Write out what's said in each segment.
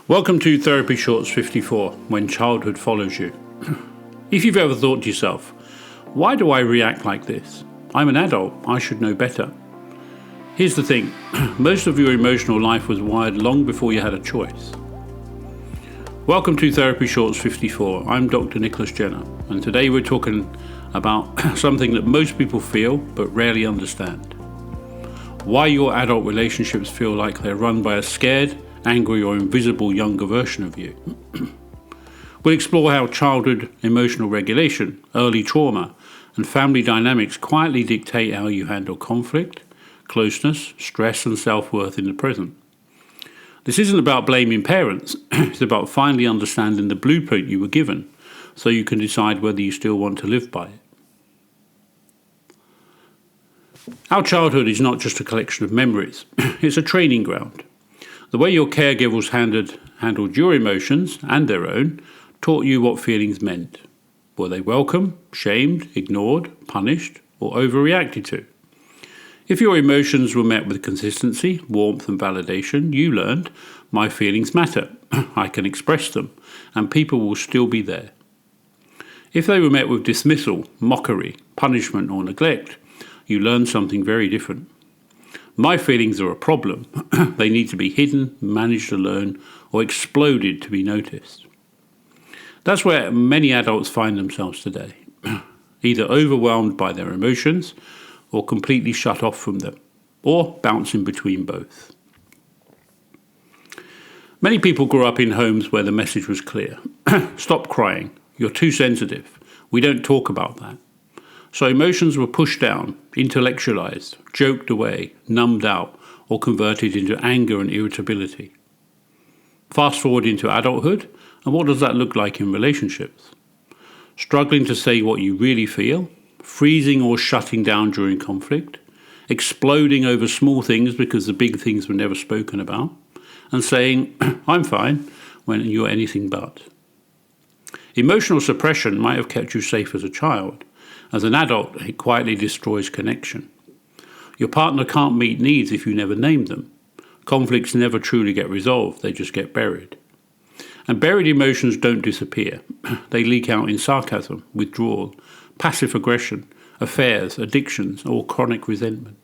Welcome to Therapy Shorts 54, When Childhood Follows You. If you've ever thought to yourself, why do I react like this? I'm an adult, I should know better. Here's the thing, most of your emotional life was wired long before you had a choice. Welcome to Therapy Shorts 54, I'm Dr. Nicholas Jenner, and today we're talking about something that most people feel but rarely understand. Why your adult relationships feel like they're run by a scared, angry or invisible younger version of you. We'll explore how childhood emotional regulation, early trauma, and family dynamics quietly dictate how you handle conflict, closeness, stress, and self-worth in the present. This isn't about blaming parents, it's about finally understanding the blueprint you were given so you can decide whether you still want to live by it. Our childhood is not just a collection of memories, it's a training ground. The way your caregivers handled your emotions and their own taught you what feelings meant. Were they welcome, shamed, ignored, punished, or overreacted to? If your emotions were met with consistency, warmth, and validation, you learned, my feelings matter, I can express them, and people will still be there. If they were met with dismissal, mockery, punishment, or neglect, you learned something very different. My feelings are a problem. They need to be hidden, managed alone, or exploded to be noticed. That's where many adults find themselves today, either overwhelmed by their emotions or completely shut off from them, or bouncing between both. Many people grew up in homes where the message was clear. Stop crying. You're too sensitive. We don't talk about that. So emotions were pushed down, intellectualized, joked away, numbed out, or converted into anger and irritability. Fast forward into adulthood, and what does that look like in relationships? Struggling to say what you really feel, freezing or shutting down during conflict, exploding over small things because the big things were never spoken about, and saying, I'm fine, when you're anything but. Emotional suppression might have kept you safe as a child. As an adult, it quietly destroys connection. Your partner can't meet needs if you never name them. Conflicts never truly get resolved, they just get buried. And buried emotions don't disappear. They leak out in sarcasm, withdrawal, passive aggression, affairs, addictions, or chronic resentment.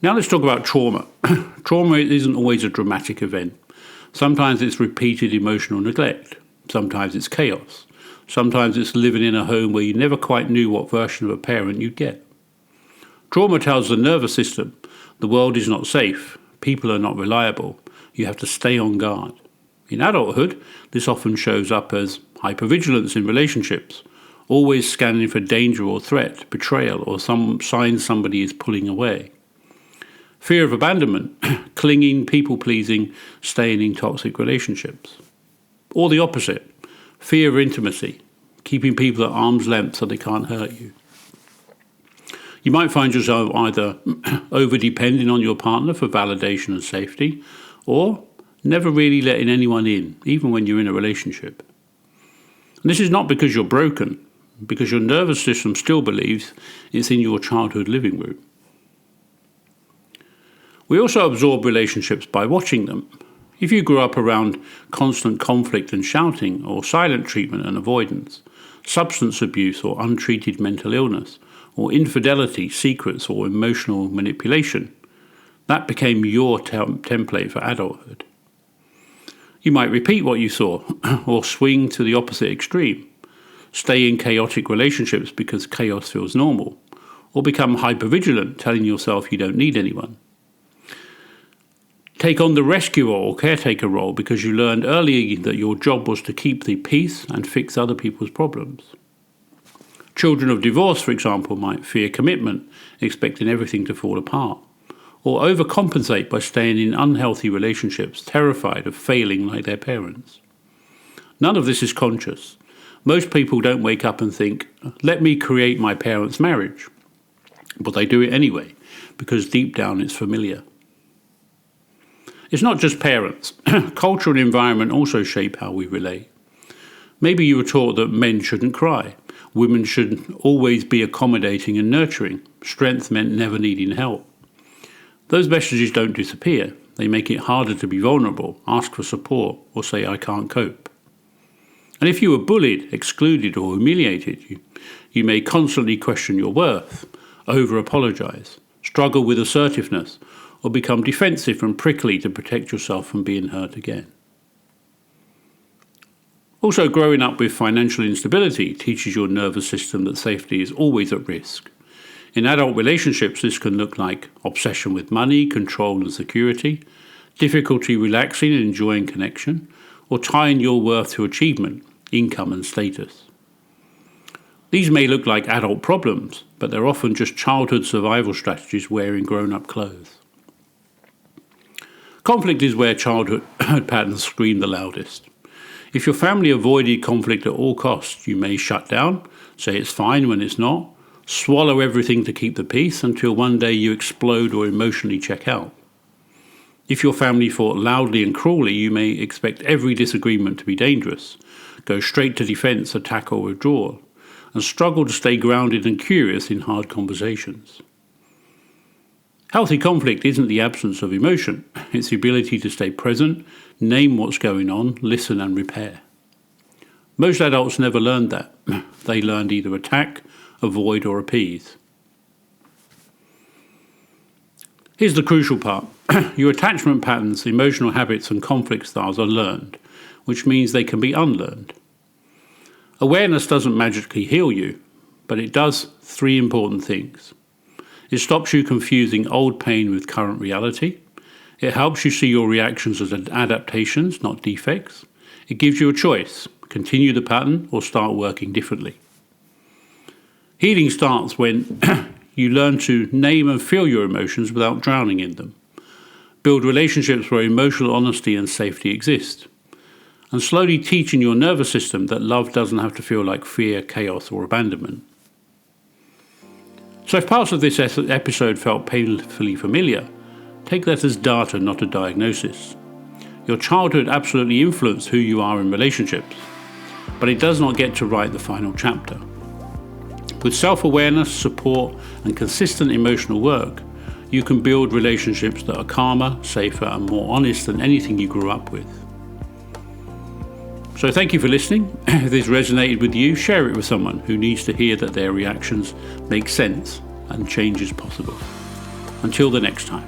Now let's talk about trauma. Trauma isn't always a dramatic event. Sometimes it's repeated emotional neglect. Sometimes it's chaos. Sometimes it's living in a home where you never quite knew what version of a parent you'd get. Trauma tells the nervous system the world is not safe, people are not reliable, you have to stay on guard. In adulthood, this often shows up as hypervigilance in relationships, always scanning for danger or threat, betrayal, or some sign somebody is pulling away. Fear of abandonment, clinging, people-pleasing, staying in toxic relationships. Or the opposite. Fear of intimacy, keeping people at arm's length so they can't hurt you. You might find yourself either over-depending on your partner for validation and safety, or never really letting anyone in, even when you're in a relationship. And this is not because you're broken, because your nervous system still believes it's in your childhood living room. We also absorb relationships by watching them. If you grew up around constant conflict and shouting, or silent treatment and avoidance, substance abuse or untreated mental illness, or infidelity, secrets, or emotional manipulation, that became your template for adulthood. You might repeat what you saw, or swing to the opposite extreme, stay in chaotic relationships because chaos feels normal, or become hypervigilant, telling yourself you don't need anyone. Take on the rescuer or caretaker role because you learned early that your job was to keep the peace and fix other people's problems. Children of divorce, for example, might fear commitment, expecting everything to fall apart, or overcompensate by staying in unhealthy relationships, terrified of failing like their parents. None of this is conscious. Most people don't wake up and think, let me create my parents' marriage. But they do it anyway, because deep down it's familiar. It's not just parents. Culture and environment also shape how we relate. Maybe you were taught that men shouldn't cry, women should always be accommodating and nurturing, strength meant never needing help. Those messages don't disappear, They make it harder to be vulnerable, ask for support, or say, "I can't cope." And if you were bullied, excluded, or humiliated, you may constantly question your worth, over-apologize, struggle with assertiveness, or become defensive and prickly to protect yourself from being hurt again. Also, growing up with financial instability teaches your nervous system that safety is always at risk. In adult relationships, this can look like obsession with money, control and security, difficulty relaxing and enjoying connection, or tying your worth to achievement, income and status. These may look like adult problems, but they're often just childhood survival strategies wearing grown-up clothes. Conflict is where childhood patterns scream the loudest. If your family avoided conflict at all costs, you may shut down, say it's fine when it's not, swallow everything to keep the peace until one day you explode or emotionally check out. If your family fought loudly and cruelly, you may expect every disagreement to be dangerous, go straight to defense, attack or withdrawal, and struggle to stay grounded and curious in hard conversations. Healthy conflict isn't the absence of emotion, it's the ability to stay present, name what's going on, listen and repair. Most adults never learned that. They learned either attack, avoid or appease. Here's the crucial part. Your attachment patterns, emotional habits and conflict styles are learned, which means they can be unlearned. Awareness doesn't magically heal you, but it does three important things. It stops you confusing old pain with current reality. It helps you see your reactions as adaptations, not defects. It gives you a choice, continue the pattern or start working differently. Healing starts when you learn to name and feel your emotions without drowning in them. Build relationships where emotional honesty and safety exist. And slowly teaching your nervous system that love doesn't have to feel like fear, chaos or abandonment. So if parts of this episode felt painfully familiar, take that as data, not a diagnosis. Your childhood absolutely influenced who you are in relationships, but it does not get to write the final chapter. With self-awareness, support, and consistent emotional work, you can build relationships that are calmer, safer, and more honest than anything you grew up with. So thank you for listening. If this resonated with you, share it with someone who needs to hear that their reactions make sense and change is possible. Until the next time.